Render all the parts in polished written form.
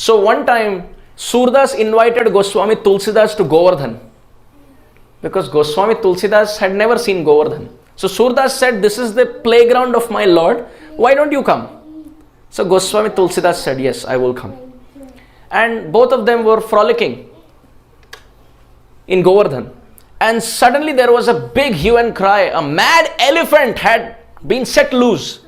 So one time, Surdas invited Goswami Tulsidas to Govardhan, because Goswami Tulsidas had never seen Govardhan. So Surdas said, this is the playground of my Lord, why don't you come? So Goswami Tulsidas said, yes, I will come. And both of them were frolicking in Govardhan. And suddenly there was a big hue and cry. A mad elephant had been set loose.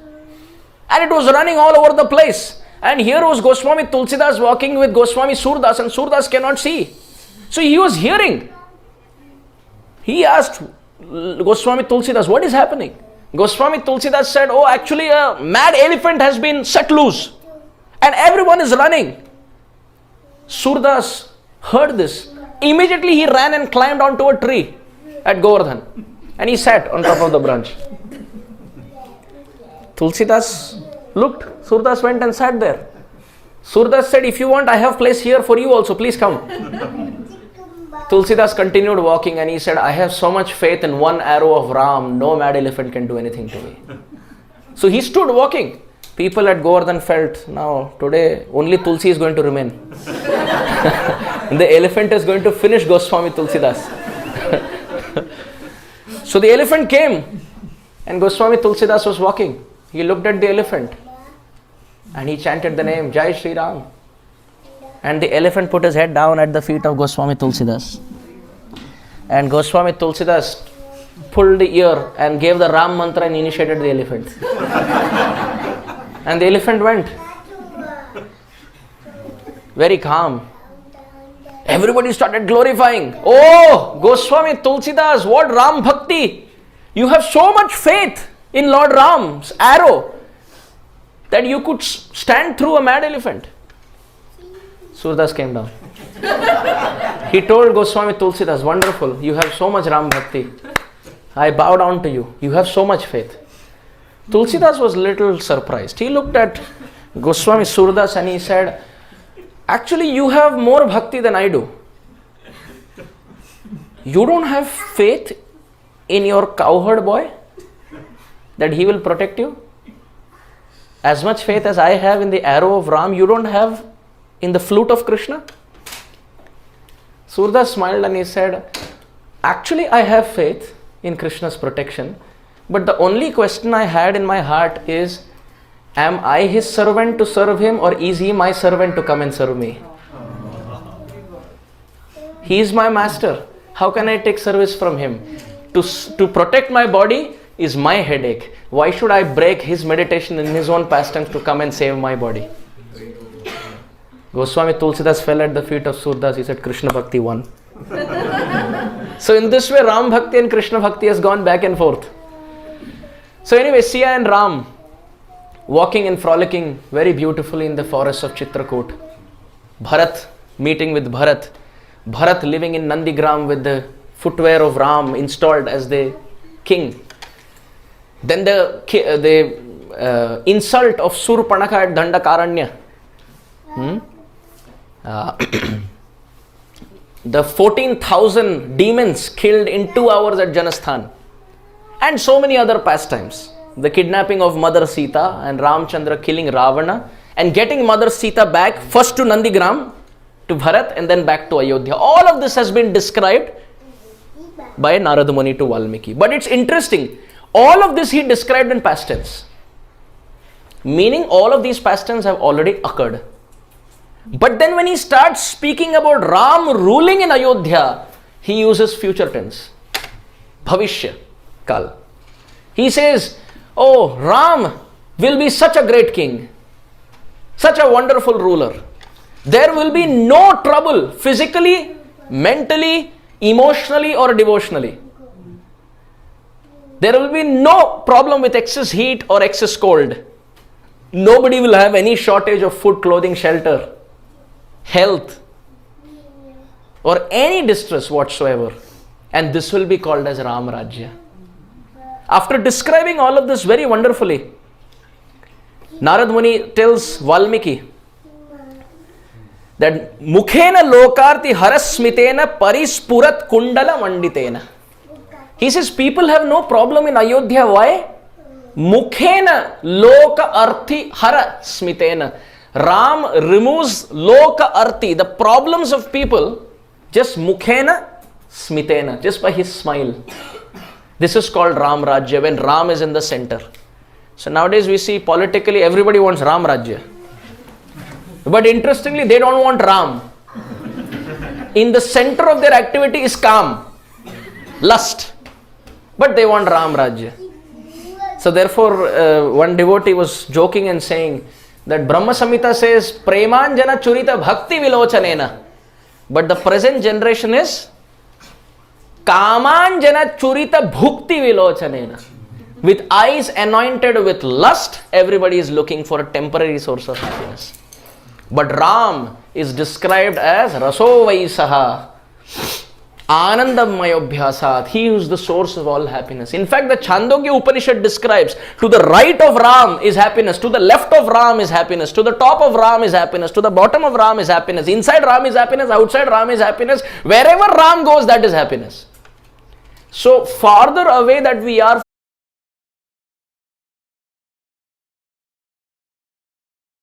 And it was running all over the place. And here was Goswami Tulsidas walking with Goswami Surdas, and Surdas cannot see. So he was hearing. He asked Goswami Tulsidas, what is happening? Goswami Tulsidas said, oh, actually a mad elephant has been set loose. And everyone is running. Surdas heard this. Immediately he ran and climbed onto a tree at Govardhan. And he sat on top of the branch. Tulsidas looked. Surdas went and sat there. Surdas said, if you want, I have place here for you also. Please come. Tulsidas continued walking and he said, I have so much faith in one arrow of Ram. No mad elephant can do anything to me. So he stood walking. People at Govardhan felt, now today only Tulsi is going to remain. The elephant is going to finish Goswami Tulsidas. So the elephant came and Goswami Tulsidas was walking. He looked at the elephant and he chanted the name, Jai Shri Ram. And the elephant put his head down at the feet of Goswami Tulsidas. And Goswami Tulsidas pulled the ear and gave the Ram mantra and initiated the elephant. And the elephant went. Very calm. Everybody started glorifying. Oh, Goswami Tulsidas, what Ram Bhakti! You have so much faith in Lord Ram's arrow that you could stand through a mad elephant. Surdas came down. He told Goswami Tulsidas, wonderful, you have so much Ram Bhakti. I bow down to you. You have so much faith. Tulsidas was little surprised. He looked at Goswami Surdas and he said, actually you have more bhakti than I do. You don't have faith in your cowherd boy that he will protect you? As much faith as I have in the arrow of Ram, you don't have in the flute of Krishna? Surdas smiled and he said, actually I have faith in Krishna's protection, but the only question I had in my heart is, am I his servant to serve him, or is he my servant to come and serve me? He is my master. How can I take service from him? To protect my body is my headache. Why should I break his meditation in his own pastimes to come and save my body? Goswami Tulsidas fell at the feet of Surdas. He said, Krishna Bhakti won. So in this way, Ram Bhakti and Krishna Bhakti has gone back and forth. So anyway, Siya and Ram walking and frolicking very beautifully in the forests of Chitrakoot. Bharat meeting with Bharat. Bharat living in Nandigram with the footwear of Ram installed as the king. Then the insult of Surpanaka at Dandakaranya. The 14,000 demons killed in 2 hours at Janasthan. And so many other pastimes. The kidnapping of Mother Sita and Ramchandra killing Ravana and getting Mother Sita back first to Nandigram, to Bharat, and then back to Ayodhya. All of this has been described by Narada Muni to Valmiki. But it's interesting. All of this he described in past tense. Meaning all of these past tense have already occurred. But then when he starts speaking about Ram ruling in Ayodhya, he uses future tense. Bhavishya Kal. He says, oh, Ram will be such a great king, such a wonderful ruler. There will be no trouble physically, mentally, emotionally or devotionally. There will be no problem with excess heat or excess cold. Nobody will have any shortage of food, clothing, shelter, health, or any distress whatsoever. And this will be called as Ram Rajya. After describing all of this very wonderfully, Narad Muni tells Valmiki that Mukhena Lokarti Harasmitena Parispurat Kundala Manditena. He says people have no problem in Ayodhya. Why? Mukhena Loka Arthi Harasmitena. Ram removes loka arti, the problems of people, just mukhena smitena, just by his smile. This is called Ram Rajya, when Ram is in the center. So nowadays we see politically everybody wants Ram Rajya. But interestingly, they don't want Ram. In the center of their activity is calm, lust. But they want Ram Rajya. So therefore, one devotee was joking and saying that Brahma Samhita says, Premanjana Churita Bhakti Vilochanena. But the present generation is Kamanjana Churita Bhukti Vilochanena. With eyes anointed with lust, everybody is looking for a temporary source of happiness. But Ram is described as Raso Vaisaha, Anandamayobhyasat. He who is the source of all happiness. In fact, the Chandogya Upanishad describes, to the right of Ram is happiness, to the left of Ram is happiness, to the top of Ram is happiness, to the bottom of Ram is happiness, inside Ram is happiness, outside Ram is happiness. Wherever Ram goes, that is happiness. So farther away that we are